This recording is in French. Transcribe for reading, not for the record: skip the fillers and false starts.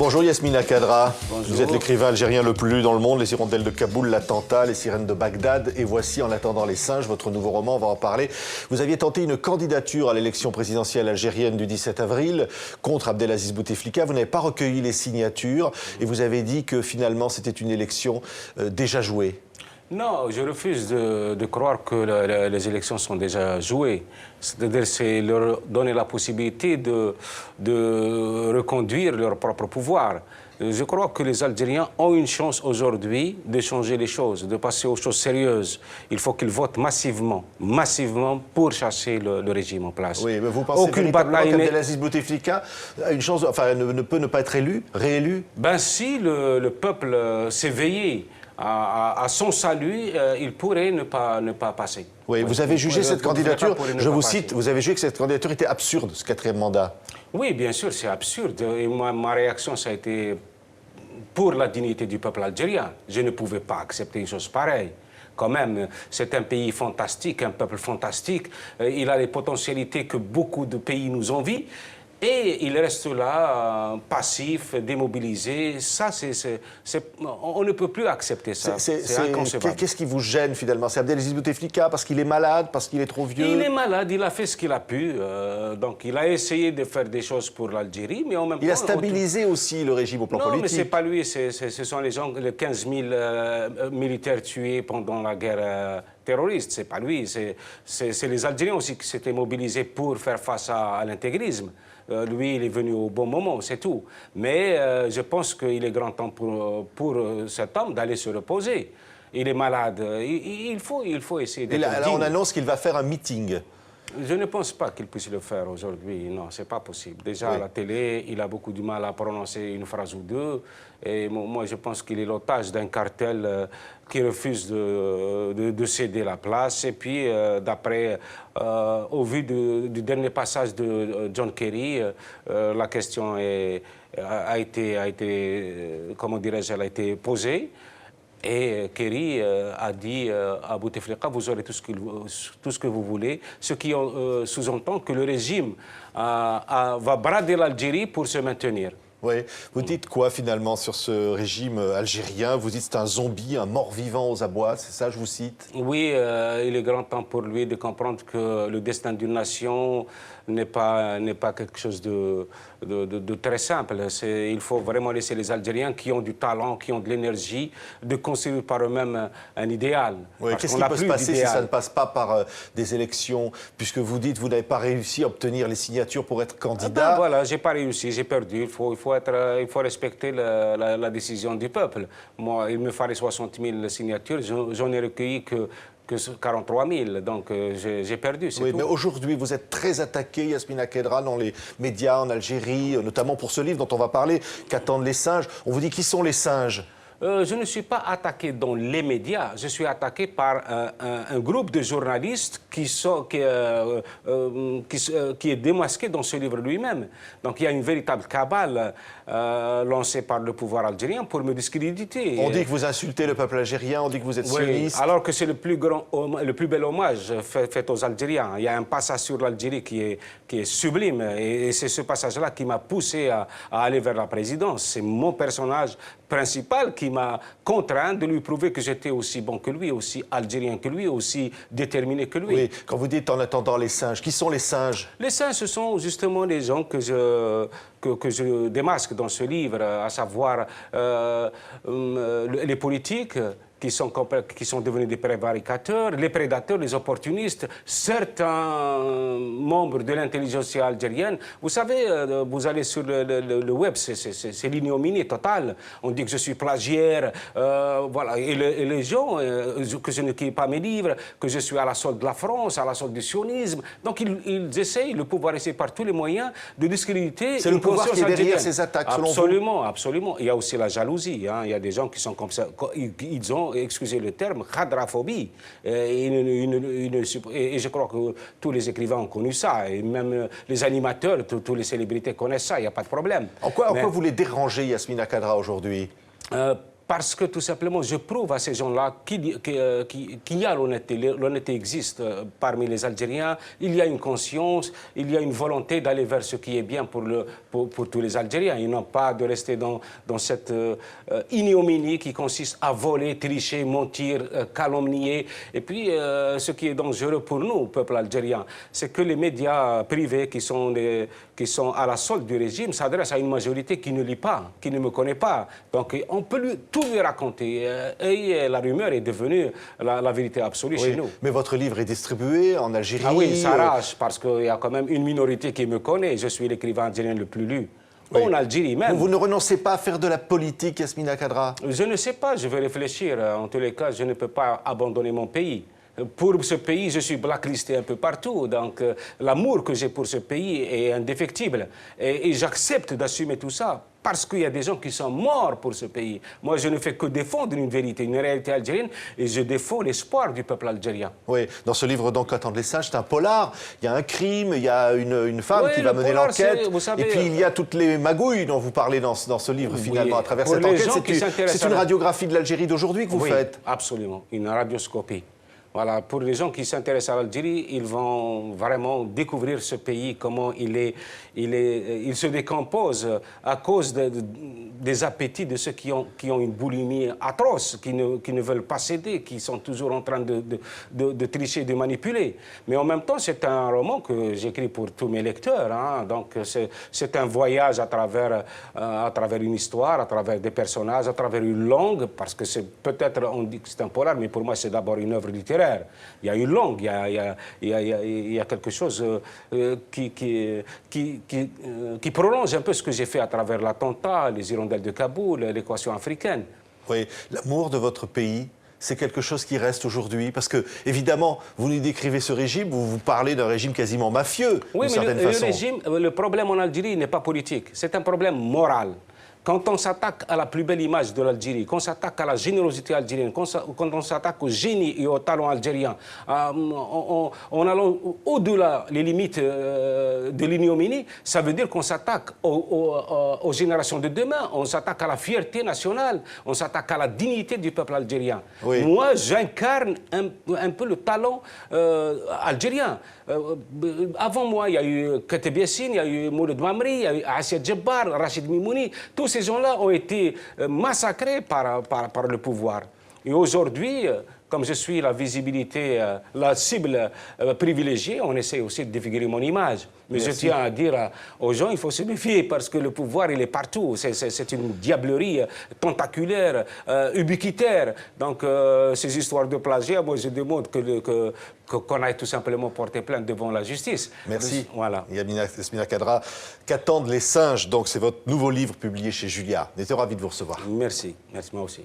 Bonjour Yasmina Khadra. Bonjour. Vous êtes l'écrivain algérien le plus lu dans le monde, Les hirondelles de Kaboul, l'attentat, Les sirènes de Bagdad. Et voici En attendant les singes, votre nouveau roman, on va en parler. Vous aviez tenté une candidature à l'élection présidentielle algérienne du 17 avril contre Abdelaziz Bouteflika. Vous n'avez pas recueilli les signatures et vous avez dit que finalement c'était une élection déjà jouée. Non, je refuse de croire que les élections sont déjà jouées. C'est-à-dire, c'est leur donner la possibilité de reconduire leur propre pouvoir. Je crois que les Algériens ont une chance aujourd'hui de changer les choses, de passer aux choses sérieuses. Il faut qu'ils votent massivement pour chasser le régime en place. Oui, mais vous pensez véritablement qu'Abdelaziz Bouteflika a une chance, enfin, ne peut ne pas être réélu? Ben si le peuple s'éveillait à son salut, il pourrait ne pas passer. Oui, vous avez jugé cette candidature, je vous cite, vous avez jugé que cette candidature était absurde, ce quatrième mandat. Oui, bien sûr, c'est absurde. Et ma réaction, ça a été pour la dignité du peuple algérien. Je ne pouvais pas accepter une chose pareille. Quand même, c'est un pays fantastique, un peuple fantastique. Il a les potentialités que beaucoup de pays nous envient. Et il reste là, passif, démobilisé. Ça, on ne peut plus accepter ça. C'est inconcevable. Qu'est-ce qui vous gêne, finalement? C'est Abdelaziz Bouteflika parce qu'il est malade, parce qu'il est trop vieux? Il est malade, il a fait ce qu'il a pu. Donc, il a essayé de faire des choses pour l'Algérie, mais en même temps... Il a stabilisé aussi le régime au plan politique. Non, mais ce n'est pas lui, ce sont les gens, les 15 000 militaires tués pendant la guerre terroriste. C'est pas lui, c'est les Algériens aussi qui s'étaient mobilisés pour faire face à l'intégrisme. Lui, il est venu au bon moment, c'est tout. Mais je pense qu'il est grand temps pour cet homme d'aller se reposer. Il est malade. Il faut essayer d'être digne. Là, on annonce qu'il va faire un meeting. Je ne pense pas qu'il puisse le faire aujourd'hui. Non, c'est pas possible. Déjà, à la télé, il a beaucoup du mal à prononcer une phrase ou deux. Et moi, je pense qu'il est l'otage d'un cartel qui refuse de céder la place. Et puis, au vu du dernier passage de John Kerry, la question a été comment dirais-je, elle a été posée. Et Kerry a dit à Bouteflika, vous aurez tout ce que vous voulez, ce qui sous-entend que le régime va brader l'Algérie pour se maintenir. Oui. Vous dites quoi finalement sur ce régime algérien? Vous dites c'est un zombie, un mort-vivant aux abois, c'est ça, je vous cite? Oui, il est grand temps pour lui de comprendre que le destin d'une nation n'est pas quelque chose de très simple. Il faut vraiment laisser les Algériens qui ont du talent, qui ont de l'énergie, de construire par eux-mêmes un idéal. Oui, qu'est-ce qui peut se passer si ça ne passe pas par des élections? Puisque vous dites que vous n'avez pas réussi à obtenir les signatures pour être candidat. Ben voilà, j'ai pas réussi, j'ai perdu. Il faut respecter la décision du peuple. Moi, il me fallait 60 000 signatures, j'en ai recueilli que 43 000, donc j'ai perdu, c'est tout. Oui, mais aujourd'hui, vous êtes très attaqué, Yasmina Khadra, dans les médias en Algérie, notamment pour ce livre dont on va parler, Qu'attendent les singes. On vous dit qui sont les singes? Je ne suis pas attaqué dans les médias, je suis attaqué par un groupe de journalistes qui est démasqué dans ce livre lui-même. Donc il y a une véritable cabale lancée par le pouvoir algérien pour me discréditer. On dit que vous insultez le peuple algérien, on dit que vous êtes sioniste. Alors que c'est le plus bel hommage fait aux Algériens. Il y a un passage sur l'Algérie qui est sublime et c'est ce passage-là qui m'a poussé à aller vers la présidence. C'est mon personnage principal qui m'a contraint de lui prouver que j'étais aussi bon que lui, aussi algérien que lui, aussi déterminé que lui. Oui, quand vous dites en attendant les singes, qui sont les singes? Les singes, ce sont justement les gens que je démasque dans ce livre, à savoir les politiques, qui sont devenus des prévaricateurs, les prédateurs, les opportunistes, certains membres de l'intelligence algérienne. Vous savez, vous allez sur le web, c'est l'ignominie totale. On dit que je suis plagiaire, voilà. Et les gens, que je n'écris pas mes livres, que je suis à la solde de la France, à la solde du sionisme. Donc ils essayent, le pouvoir essaie par tous les moyens de discréditer. C'est le pouvoir qui est derrière ces attaques, selon vous? Absolument, absolument. Il y a aussi la jalousie. Hein. Il y a des gens qui sont comme ça. Ils ont, excusez le terme, khadraphobie. Et je crois que tous les écrivains ont connu ça. Et même les animateurs, tous les célébrités connaissent ça. Il n'y a pas de problème. En quoi vous les dérangez, Yasmina Khadra, aujourd'hui? parce que tout simplement, je prouve à ces gens-là qu'il y a l'honnêteté. L'honnêteté existe parmi les Algériens. Il y a une conscience, il y a une volonté d'aller vers ce qui est bien pour tous les Algériens. Ils n'ont pas de rester dans cette ignominie qui consiste à voler, tricher, mentir, calomnier. Et puis, ce qui est dangereux pour nous, peuple algérien, c'est que les médias privés qui sont à la solde du régime s'adressent à une majorité qui ne lit pas, qui ne me connaît pas. Donc, on peut tout lui raconter. Et la rumeur est devenue la vérité absolue chez nous. Mais votre livre est distribué en Algérie. Ah oui, ça arrache, parce qu'il y a quand même une minorité qui me connaît. Je suis l'écrivain algérien le plus lu. Oui. En Algérie même. Vous ne renoncez pas à faire de la politique, Yasmina Khadra? Je ne sais pas, je vais réfléchir. En tous les cas, je ne peux pas abandonner mon pays. Pour ce pays, je suis blacklisté un peu partout. Donc, l'amour que j'ai pour ce pays est indéfectible. Et j'accepte d'assumer tout ça parce qu'il y a des gens qui sont morts pour ce pays. Moi, je ne fais que défendre une vérité, une réalité algérienne, et je défends l'espoir du peuple algérien. Oui, dans ce livre, donc, Qu'attendent les singes, c'est un polar. Il y a un crime, il y a une femme qui va mener l'enquête. Et puis, il y a toutes les magouilles dont vous parlez dans ce livre, finalement, à travers cette enquête. C'est une radiographie de l'Algérie d'aujourd'hui que vous faites. Absolument, une radioscopie. Voilà, pour les gens qui s'intéressent à l'Algérie, ils vont vraiment découvrir ce pays, comment il se décompose à cause des appétits de ceux qui ont une boulimie atroce, qui ne veulent pas céder, qui sont toujours en train de tricher, de manipuler. Mais en même temps, c'est un roman que j'écris pour tous mes lecteurs. Hein. Donc, c'est un voyage à travers une histoire, à travers des personnages, à travers une langue, parce que c'est peut-être, on dit que c'est un polar, mais pour moi, c'est d'abord une œuvre littéraire. Il y a une langue, il y a quelque chose qui prolonge un peu ce que j'ai fait à travers l'attentat, les hirondelles de Kaboul, l'équation africaine. Oui, l'amour de votre pays, c'est quelque chose qui reste aujourd'hui? Parce que, évidemment, vous nous décrivez ce régime, vous parlez d'un régime quasiment mafieux, d'une certaine façon. Le problème en Algérie n'est pas politique, c'est un problème moral. Quand on s'attaque à la plus belle image de l'Algérie, quand on s'attaque à la générosité algérienne, quand on s'attaque au génie et au talent algérien, en allant au-delà des limites de l'ignominie, ça veut dire qu'on s'attaque aux générations de demain, on s'attaque à la fierté nationale, on s'attaque à la dignité du peuple algérien. Oui. Moi, j'incarne un peu le talent algérien. Avant moi, il y a eu Kateb Yassine, il y a eu Mouloud Mamri, il y a eu Assia Djebbar, Rachid Mimouni. Tous ces gens-là ont été massacrés par le pouvoir. Et aujourd'hui, comme je suis la visibilité, la cible privilégiée, on essaie aussi de défigurer mon image. Mais je tiens à dire aux gens, il faut se méfier parce que le pouvoir, il est partout. C'est une diablerie tentaculaire, ubiquitaire. Donc, ces histoires de plagiat, moi, je demande qu'on aille tout simplement porter plainte devant la justice. Merci. Voilà. Yasmina Khadra, Qu'attendent les singes? Donc, c'est votre nouveau livre publié chez Julia. On était ravis de vous recevoir. Merci. Merci, moi aussi.